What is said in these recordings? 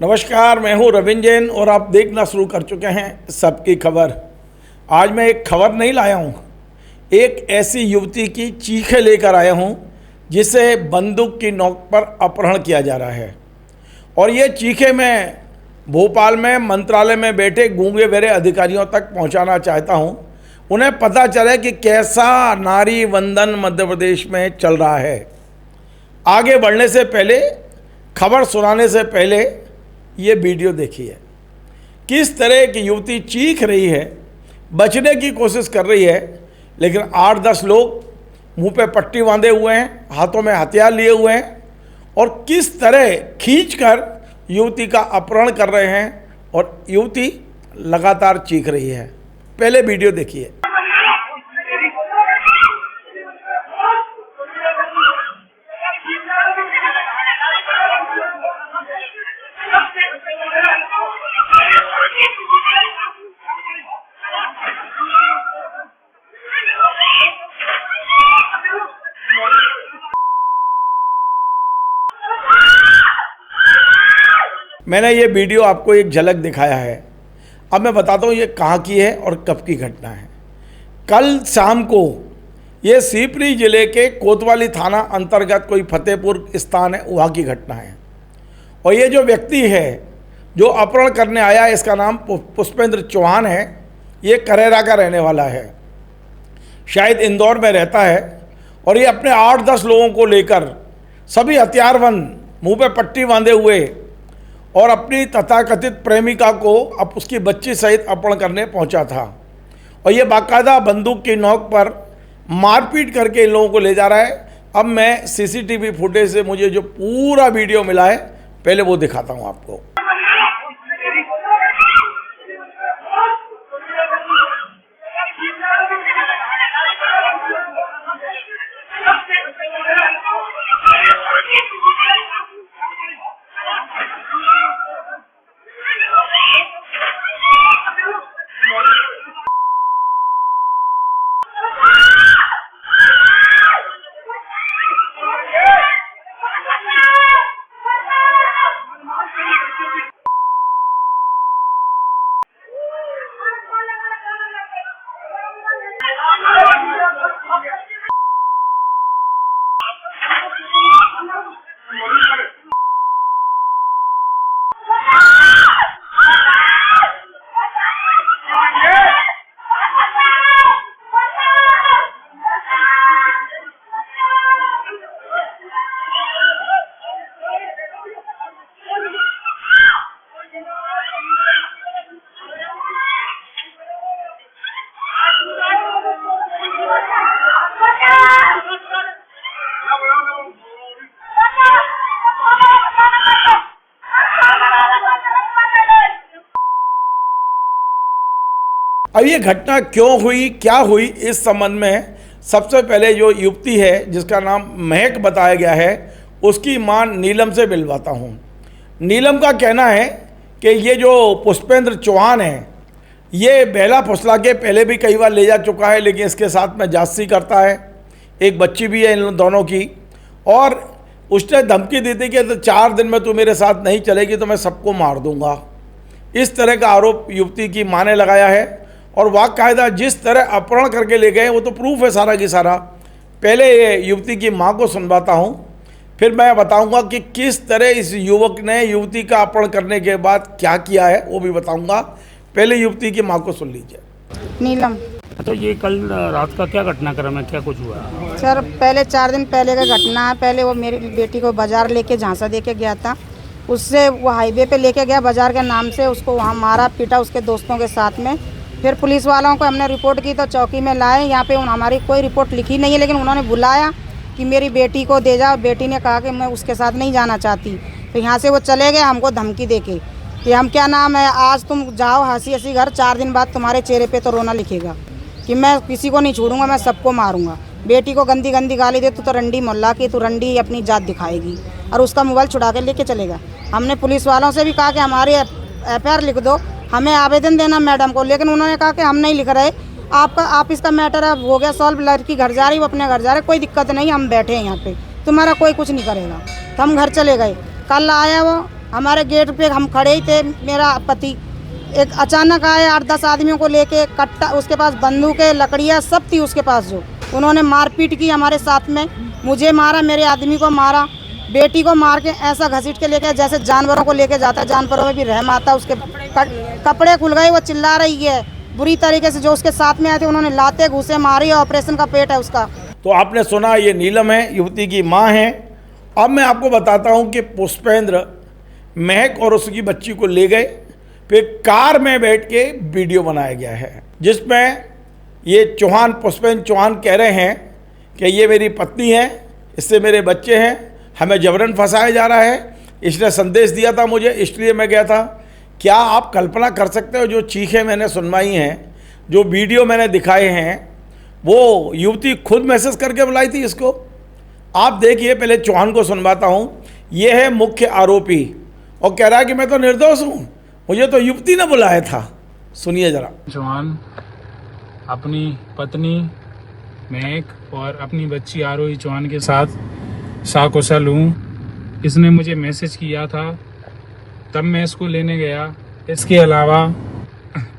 नमस्कार, मैं हूं रविंद्र जैन और आप देखना शुरू कर चुके हैं सबकी खबर। आज मैं एक खबर नहीं लाया हूं, एक ऐसी युवती की चीखें लेकर आया हूं जिसे बंदूक की नोक पर अपहरण किया जा रहा है। और ये चीखें मैं भोपाल में मंत्रालय में बैठे गूंगे बहरे अधिकारियों तक पहुंचाना चाहता हूं, उन्हें पता चले कि कैसा नारी वंदन मध्य प्रदेश में चल रहा है। आगे बढ़ने से पहले, खबर सुनाने से पहले ये वीडियो देखिए। किस तरह की युवती चीख रही है, बचने की कोशिश कर रही है, लेकिन 8-10 लोग मुंह पे पट्टी बांधे हुए हैं, हाथों में हथियार लिए हुए हैं और किस तरह खींचकर युवती का अपहरण कर रहे हैं और युवती लगातार चीख रही है। पहले वीडियो देखिए। मैंने ये वीडियो आपको एक झलक दिखाया है। अब मैं बताता हूँ ये कहाँ की है और कब की घटना है। कल शाम को ये शिवपुरी जिले के कोतवाली थाना अंतर्गत कोई फतेहपुर स्थान है, वहाँ की घटना है। और ये जो व्यक्ति है जो अपहरण करने आया है, इसका नाम पुष्पेंद्र चौहान है। ये करेरा का रहने वाला है, शायद इंदौर में रहता है। और ये अपने 8-10 लोगों को लेकर, सभी हथियारबंद, मुँह पे पट्टी बांधे हुए, और अपनी तथाकथित प्रेमिका को अब उसकी बच्ची सहित अपहरण करने पहुंचा था। और ये बाकायदा बंदूक की नोक पर मारपीट करके इन लोगों को ले जा रहा है। अब मैं सीसीटीवी फुटेज से मुझे जो पूरा वीडियो मिला है, पहले वो दिखाता हूं आपको। अब ये घटना क्यों हुई, क्या हुई, इस संबंध में सबसे पहले जो युवती है जिसका नाम महक बताया गया है, उसकी मां नीलम से मिलवाता हूँ। नीलम का कहना है कि ये जो पुष्पेंद्र चौहान है, ये बेला फुसला के पहले भी कई बार ले जा चुका है, लेकिन इसके साथ में जासूसी करता है। एक बच्ची भी है इन दोनों की। और उसने धमकी दी थी कि 4 दिन में तू मेरे साथ नहीं चलेगी तो मैं सबको मार दूंगा। इस तरह का आरोप युवती की मां ने लगाया है। और वाकायदा जिस तरह अपहरण करके ले गए वो तो प्रूफ है सारा की सारा। पहले ये युवती की मां को सुनवाता हूं, फिर मैं बताऊंगा कि किस तरह इस युवक ने युवती का अपहरण करने के बाद क्या किया है, वो भी बताऊंगा। पहले युवती की मां को सुन लीजिए। नीलम। तो ये कल रात का क्या घटनाक्रम है, क्या कुछ हुआ? सर, पहले 4 दिन पहले का घटना है। पहले वो मेरी बेटी को बाजार लेके झांसा दे के गया था। उससे वो हाईवे पे लेके गया बाजार के नाम से, उसको वहाँ मारा पीटा उसके दोस्तों के साथ में। फिर पुलिस वालों को हमने रिपोर्ट की तो चौकी में लाए। यहाँ पे हमारी कोई रिपोर्ट लिखी नहीं है, लेकिन उन्होंने बुलाया कि मेरी बेटी को दे जाओ। बेटी ने कहा कि मैं उसके साथ नहीं जाना चाहती। तो यहाँ से वो चले गए हमको धमकी देके कि हम क्या नाम है, आज तुम जाओ हंसी हंसी घर, 4 दिन बाद तुम्हारे चेहरे पे तो रोना लिखेगा कि मैं किसी को नहीं छोड़ूंगा, मैं सबको मारूंगा। बेटी को गंदी गंदी गाली दे, तू तो रंडी मोहल्ला की, तू रंडी अपनी जात दिखाएगी। और उसका मोबाइल छुड़ा के लेके चलेगा। हमने पुलिस वालों से भी कहा कि हमारी FIR लिख दो, हमें आवेदन देना मैडम को, लेकिन उन्होंने कहा कि हम नहीं लिख रहे, आप इसका मैटर अब हो गया सॉल्व, लड़की घर जा रही, वो अपने घर जा रहे, कोई दिक्कत नहीं, हम बैठे हैं यहाँ पे, तुम्हारा कोई कुछ नहीं करेगा। तो हम घर चले गए। कल आया वो हमारे गेट पे हम खड़े ही थे, मेरा पति एक अचानक आए 8-10 आदमियों को लेके, कट्टा उसके पास बंदूकें लकड़ियाँ सब थी उसके पास, जो उन्होंने मारपीट की हमारे साथ में, मुझे मारा, मेरे आदमी को मारा, बेटी को मार के ऐसा घसीट के लेके जैसे जानवरों को लेके जाता है, जानवरों में भी रहम आता है। उसके कपड़े खुल गए, वो चिल्ला रही है बुरी तरीके से। जो उसके साथ में आए थे उन्होंने लाते घूसे मारी, ऑपरेशन का पेट है उसका। तो आपने सुना, ये नीलम है, युवती की माँ है। अब मैं आपको बताता हूँ कि पुष्पेंद्र महक और उसकी बच्ची को ले गए, फिर कार में बैठ के वीडियो बनाया गया है, जिसमें ये चौहान, पुष्पेंद्र चौहान कह रहे हैं कि ये मेरी पत्नी है, इससे मेरे बच्चे हैं, हमें जबरन फंसाया जा रहा है, इसने संदेश दिया था मुझे, इसलिए मैं गया था। क्या आप कल्पना कर सकते हो, जो चीखें मैंने सुनवाई हैं, जो वीडियो मैंने दिखाए हैं, वो युवती खुद मैसेज करके बुलाई थी इसको। आप देखिए, पहले चौहान को सुनवाता हूँ। ये है मुख्य आरोपी और कह रहा है कि मैं तो निर्दोष हूँ, मुझे तो युवती ने बुलाया था। सुनिए जरा। चौहान अपनी पत्नी महक और अपनी बच्ची आरोही चौहान के साथ साकुशल हूँ। इसने मुझे मैसेज किया था, तब मैं इसको लेने गया। इसके अलावा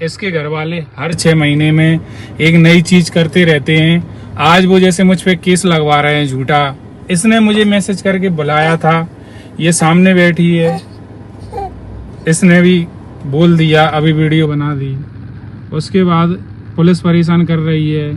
इसके घर वाले हर 6 महीने में एक नई चीज करते रहते हैं। आज वो जैसे मुझ पे केस लगवा रहे हैं झूठा। इसने मुझे मैसेज करके बुलाया था, ये सामने बैठी है, इसने भी बोल दिया, अभी वीडियो बना दी। उसके बाद पुलिस परेशान कर रही है।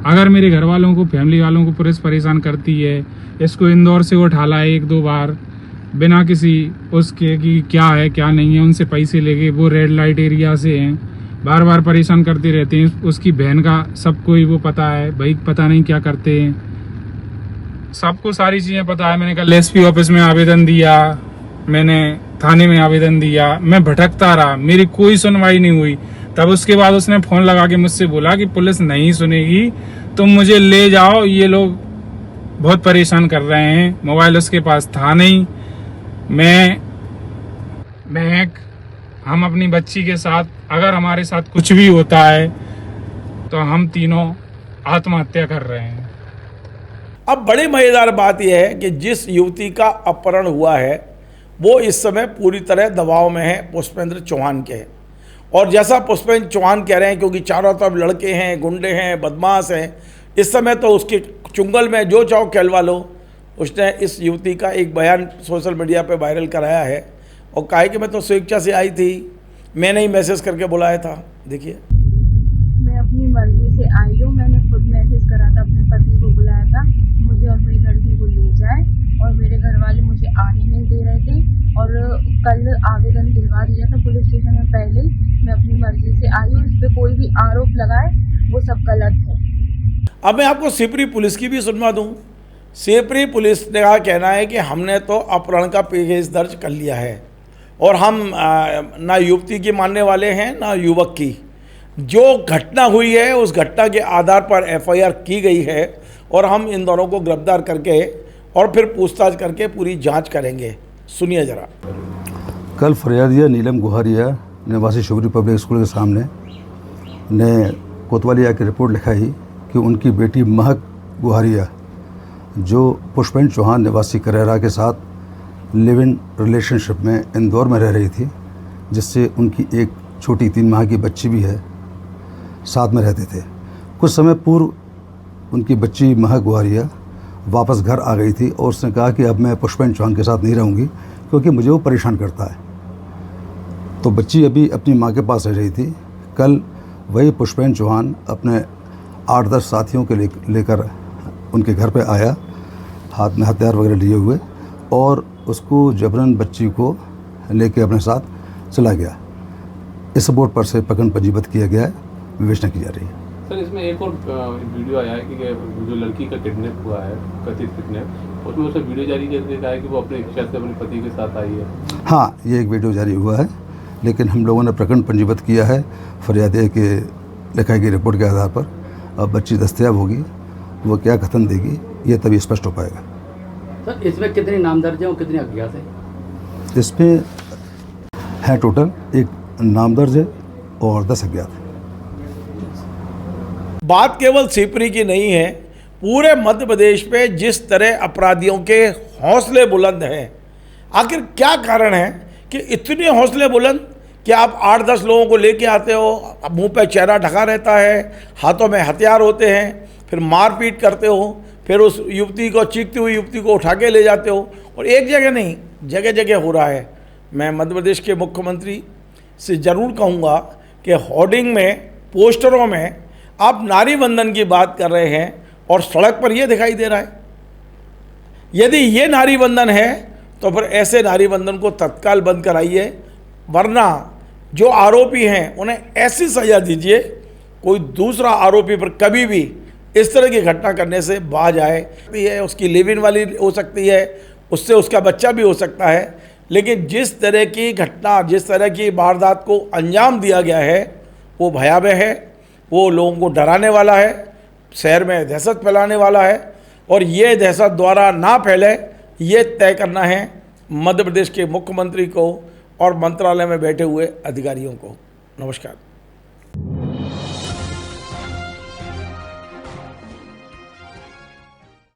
अगर मेरे घर वालों को, फैमिली वालों को पुलिस परेशान करती है, इसको इंदौर से उठा ला 1-2 बार बिना किसी उसके कि क्या है क्या नहीं है, उनसे पैसे लेके, वो रेड लाइट एरिया से हैं, बार बार परेशान करते रहते हैं। उसकी बहन का सबको ही वो पता है, भाई पता नहीं क्या करते हैं, सबको सारी चीज़ें पता है। मैंने कल एसपी ऑफिस में आवेदन दिया, मैंने थाने में आवेदन दिया, मैं भटकता रहा, मेरी कोई सुनवाई नहीं हुई। तब उसके बाद उसने फ़ोन लगा के मुझसे बोला कि पुलिस नहीं सुनेगी, तुम मुझे ले जाओ, ये लोग बहुत परेशान कर रहे हैं। मोबाइल उसके पास था नहीं। महक, हम अपनी बच्ची के साथ, अगर हमारे साथ कुछ भी होता है तो हम तीनों आत्महत्या कर रहे हैं। अब बड़ी मज़ेदार बात यह है कि जिस युवती का अपहरण हुआ है वो इस समय पूरी तरह दबाव में है पुष्पेंद्र चौहान के। और जैसा पुष्पेंद्र चौहान कह रहे हैं, क्योंकि चारों तरफ लड़के हैं, गुंडे हैं, बदमाश हैं, इस समय तो उसके चुंगल में जो चाहो कहलवा लो। उसने इस युवती का एक बयान सोशल मीडिया पे वायरल कराया है और कहा है कि मैं तो स्वेच्छा से आई थी, मैंने ही मैसेज करके बुलाया था। देखिए, मैं अपनी मर्जी से आई हूँ, मैंने खुद मैसेज करा था, अपने पति को बुलाया था, मुझे और मेरी लड़की को ले जाए, और मेरे घर वाले मुझे आने नहीं दे रहे थे। और कल आवेदन दिलवा दिया था पुलिस स्टेशन में पहले ही। मैं अपनी मर्जी से आई हूँ, इस पर कोई भी आरोप लगाए वो सब गलत है। अब मैं आपको सिपरी पुलिस की भी सुनवा दूँ। सिपरी पुलिस का कहना है कि हमने तो अपहरण का केस दर्ज कर लिया है और हम ना युवती की मानने वाले हैं ना युवक की। जो घटना हुई है उस घटना के आधार पर एफआईआर की गई है और हम इन दोनों को गिरफ्तार करके और फिर पूछताछ करके पूरी जांच करेंगे। सुनिए जरा। कल फरियादिया नीलम गुहारिया निवासी शिवरी पब्लिक स्कूल के सामने ने कोतवाली की रिपोर्ट लिखाई कि उनकी बेटी महक गुहारिया, जो पुष्पेंद्र चौहान निवासी करेरा के साथ लिव इन रिलेशनशिप में इंदौर में रह रही थी, जिससे उनकी एक छोटी 3 माह की बच्ची भी है, साथ में रहते थे। कुछ समय पूर्व उनकी बच्ची महक गुहारिया वापस घर आ गई थी और उसने कहा कि अब मैं पुष्पेंद्र चौहान के साथ नहीं रहूँगी क्योंकि मुझे वो परेशान करता है। तो बच्ची अभी अपनी माँ के पास रह रही थी। कल वही पुष्पेंद्र चौहान अपने 8-10 साथियों के लेकर उनके घर पे आया, हाथ में हथियार वगैरह लिए हुए, और उसको जबरन बच्ची को लेके अपने साथ चला गया। इस बोर्ड पर से प्रकरण पंजीबद्ध किया गया है, विवेचना की जा रही है। सर, इसमें एक और वीडियो आया है कि जो लड़की का किडनैप हुआ है, कथित किडनैप, उसमें उसे वीडियो जारी करके कहा है कि वो अपने इच्छा से अपने पति के साथ आई है। हाँ, ये एक वीडियो जारी हुआ है, लेकिन हम लोगों ने प्रकरण पंजीबद्ध किया है फरियादिया के लिखाई गई रिपोर्ट के आधार पर। अब बच्ची दस्तयाब होगी, वो क्या कथन देगी ये तभी स्पष्ट हो पाएगा। सर, इसमें कितने नामदर्ज हैं और कितने अज्ञात हैं? इसमें है टोटल 1 नामदर्ज है और 10 अज्ञात। बात केवल सिपरी की नहीं है, पूरे मध्य प्रदेश पे जिस तरह अपराधियों के हौसले बुलंद हैं, आखिर क्या कारण है कि इतने हौसले बुलंद कि आप 8-10 लोगों को लेके आते हो, मुंह पे चेहरा ढका रहता है, हाथों में हथियार होते हैं, फिर मारपीट करते हो, फिर उस युवती को, चीखती हुई युवती को उठा के ले जाते हो, और एक जगह नहीं, जगह जगह हो रहा है। मैं मध्य प्रदेश के मुख्यमंत्री से ज़रूर कहूँगा कि होर्डिंग में, पोस्टरों में आप नारी वंदन की बात कर रहे हैं और सड़क पर ये दिखाई दे रहा है। यदि ये नारी वंदन है तो फिर ऐसे नारी वंदन को तत्काल बंद कराइए, वरना जो आरोपी हैं उन्हें ऐसी सज़ा दीजिए कोई दूसरा आरोपी पर कभी भी इस तरह की घटना करने से बाज आए। ये उसकी लिव इन वाली हो सकती है, उससे उसका बच्चा भी हो सकता है, लेकिन जिस तरह की घटना, जिस तरह की वारदात को अंजाम दिया गया है वो भयावह है, वो लोगों को डराने वाला है, शहर में दहशत फैलाने वाला है, और ये दहशत द्वारा ना फैले ये तय करना है मध्य प्रदेश के मुख्यमंत्री को और मंत्रालय में बैठे हुए अधिकारियों को। नमस्कार।